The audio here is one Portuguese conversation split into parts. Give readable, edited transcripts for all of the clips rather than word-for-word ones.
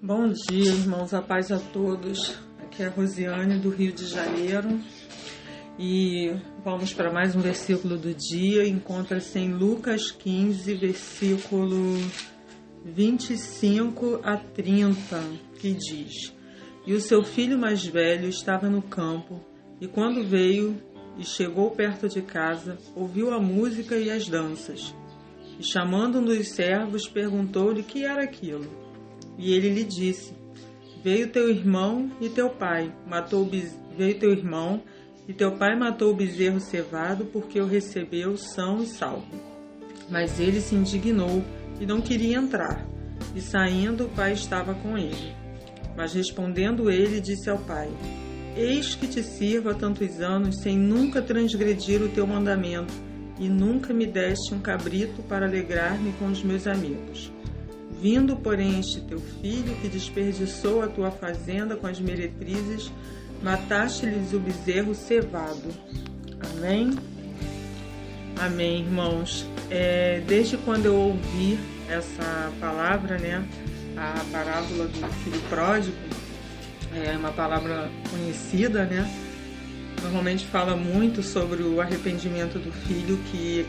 Bom dia, irmãos, a paz a todos. Aqui é a Rosiane, do Rio de Janeiro, e vamos para mais um versículo do dia. Encontra-se em Lucas 15, versículo 25 a 30, que diz: E o seu filho mais velho estava no campo, e quando veio e chegou perto de casa, ouviu a música e as danças. E chamando um dos servos, perguntou-lhe o que era aquilo. E ele lhe disse: Veio teu irmão e teu pai matou o bezerro cevado, porque o recebeu são e salvo. Mas ele se indignou e não queria entrar. E saindo, o pai estava com ele. Mas respondendo ele, disse ao pai: Eis que te sirvo há tantos anos, sem nunca transgredir o teu mandamento, e nunca me deste um cabrito para alegrar-me com os meus amigos. Vindo, porém, este teu filho, que desperdiçou a tua fazenda com as meretrizes, mataste-lhes o bezerro cevado. Amém? Amém, irmãos. Desde quando eu ouvi essa palavra, a parábola do filho pródigo, é uma palavra conhecida, Normalmente fala muito sobre o arrependimento do filho que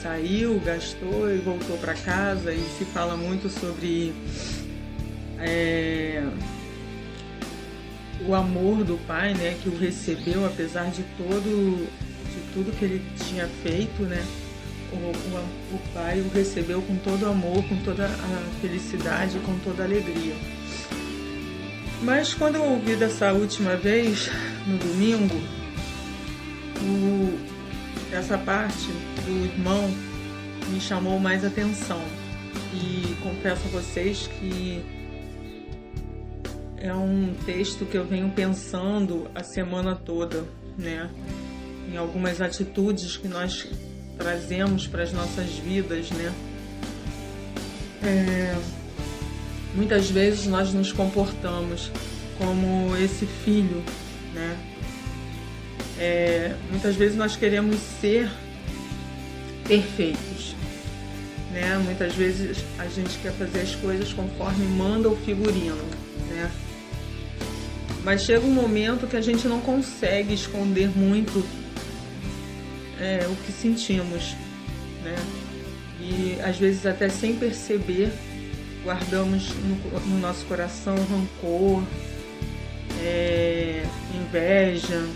saiu, gastou e voltou para casa, e se fala muito sobre o amor do pai, que o recebeu apesar de tudo que ele tinha feito, O pai o recebeu com todo amor, com toda a felicidade, com toda a alegria. Mas quando eu ouvi dessa última vez, no domingo, essa parte do irmão me chamou mais atenção, e confesso a vocês que é um texto que eu venho pensando a semana toda, em algumas atitudes que nós trazemos para as nossas vidas, Muitas vezes nós nos comportamos como esse filho, Muitas vezes nós queremos ser perfeitos, Muitas vezes a gente quer fazer as coisas conforme manda o figurino, Mas chega um momento que a gente não consegue esconder muito o que sentimos, E às vezes até sem perceber guardamos no nosso coração rancor, inveja,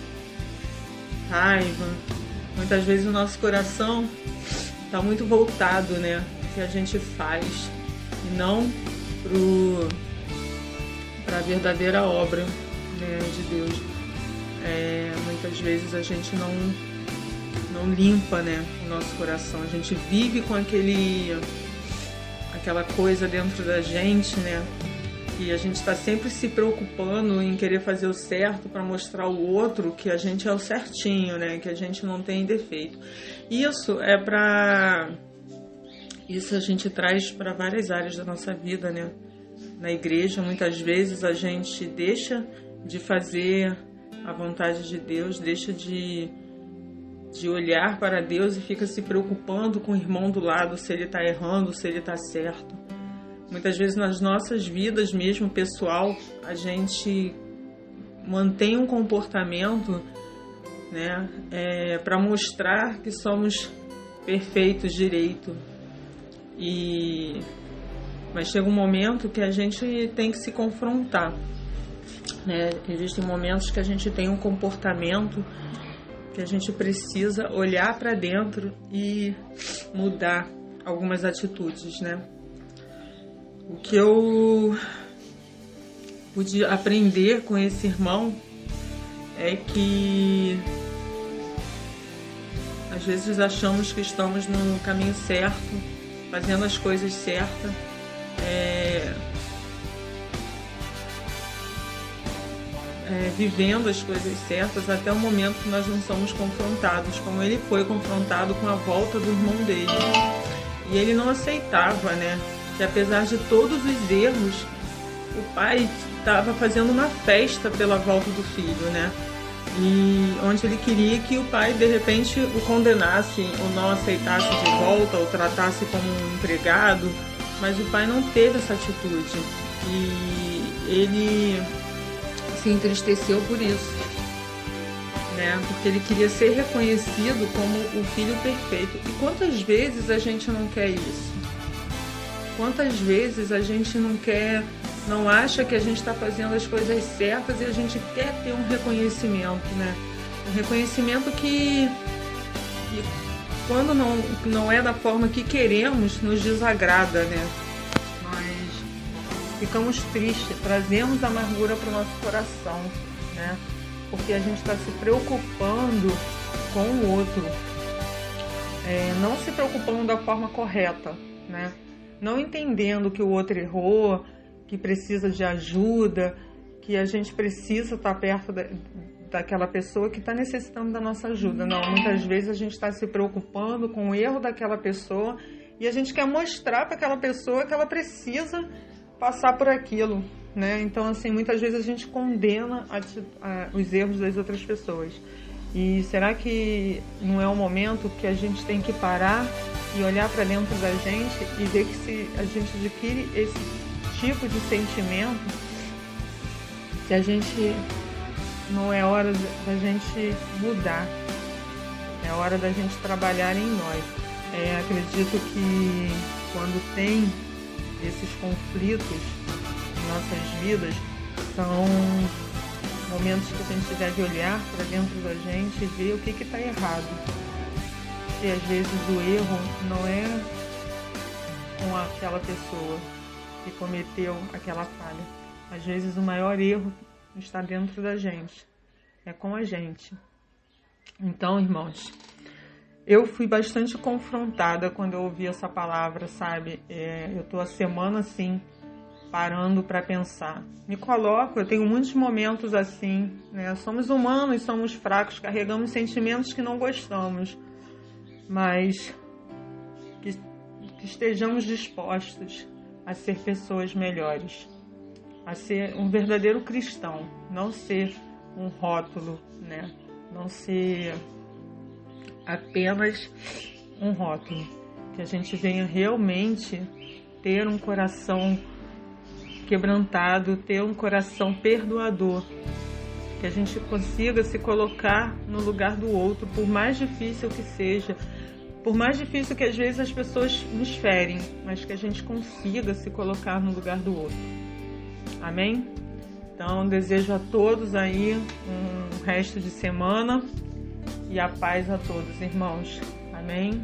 raiva. Muitas vezes o nosso coração está muito voltado, o que a gente faz, e não para a verdadeira obra, de Deus. Muitas vezes a gente não limpa, o nosso coração. A gente vive com aquela coisa dentro da gente, E a gente está sempre se preocupando em querer fazer o certo para mostrar ao outro que a gente é o certinho, Que a gente não tem defeito. Isso a gente traz para várias áreas da nossa vida, Na igreja, muitas vezes a gente deixa de fazer a vontade de Deus, deixa de olhar para Deus e fica se preocupando com o irmão do lado, se ele está errando, se ele está certo. Muitas vezes nas nossas vidas, mesmo pessoal, a gente mantém um comportamento, para mostrar que somos perfeitos direito. Mas chega um momento que a gente tem que se confrontar, Existem momentos que a gente tem um comportamento que a gente precisa olhar para dentro e mudar algumas atitudes, O que eu pude aprender com esse irmão é que às vezes achamos que estamos no caminho certo, fazendo as coisas certas, vivendo as coisas certas, até o momento que nós não somos confrontados, como ele foi confrontado com a volta do irmão dele. E ele não aceitava, que apesar de todos os erros, o pai estava fazendo uma festa pela volta do filho, E onde ele queria que o pai, de repente, o condenasse, ou não aceitasse de volta, ou tratasse como um empregado, mas o pai não teve essa atitude. E ele se entristeceu por isso, né? Porque ele queria ser reconhecido como o filho perfeito. E quantas vezes a gente não quer isso? Quantas vezes a gente não acha que a gente está fazendo as coisas certas e a gente quer ter um reconhecimento, né? Um reconhecimento que quando não é da forma que queremos, nos desagrada, né? Nós ficamos tristes, trazemos amargura para o nosso coração, né? Porque a gente está se preocupando com o outro, não se preocupando da forma correta, né? Não entendendo que o outro errou, que precisa de ajuda, que a gente precisa estar perto daquela pessoa que está necessitando da nossa ajuda. Não, muitas vezes a gente está se preocupando com o erro daquela pessoa e a gente quer mostrar para aquela pessoa que ela precisa passar por aquilo, né? Então, assim, muitas vezes a gente condena os erros das outras pessoas. E será que não é um momento que a gente tem que parar e olhar para dentro da gente e ver que se a gente adquire esse tipo de sentimento, que a gente não é hora da gente mudar, é hora da gente trabalhar em nós. Acredito que quando tem esses conflitos em nossas vidas, são momentos que a gente deve olhar para dentro da gente e ver o que está errado. E às vezes o erro não é com aquela pessoa que cometeu aquela falha. Às vezes o maior erro está dentro da gente, é com a gente. Então, irmãos, eu fui bastante confrontada quando eu ouvi essa palavra, sabe? Eu estou a semana assim, parando para pensar. Eu tenho muitos momentos assim, né? Somos humanos, somos fracos, carregamos sentimentos que não gostamos, mas que estejamos dispostos a ser pessoas melhores, a ser um verdadeiro cristão, não ser um rótulo, né? Não ser apenas um rótulo, que a gente venha realmente ter um coração quebrantado, ter um coração perdoador, que a gente consiga se colocar no lugar do outro, por mais difícil que seja, por mais difícil que às vezes as pessoas nos ferem, mas que a gente consiga se colocar no lugar do outro. Amém? Então, desejo a todos aí um resto de semana e a paz a todos, irmãos. Amém?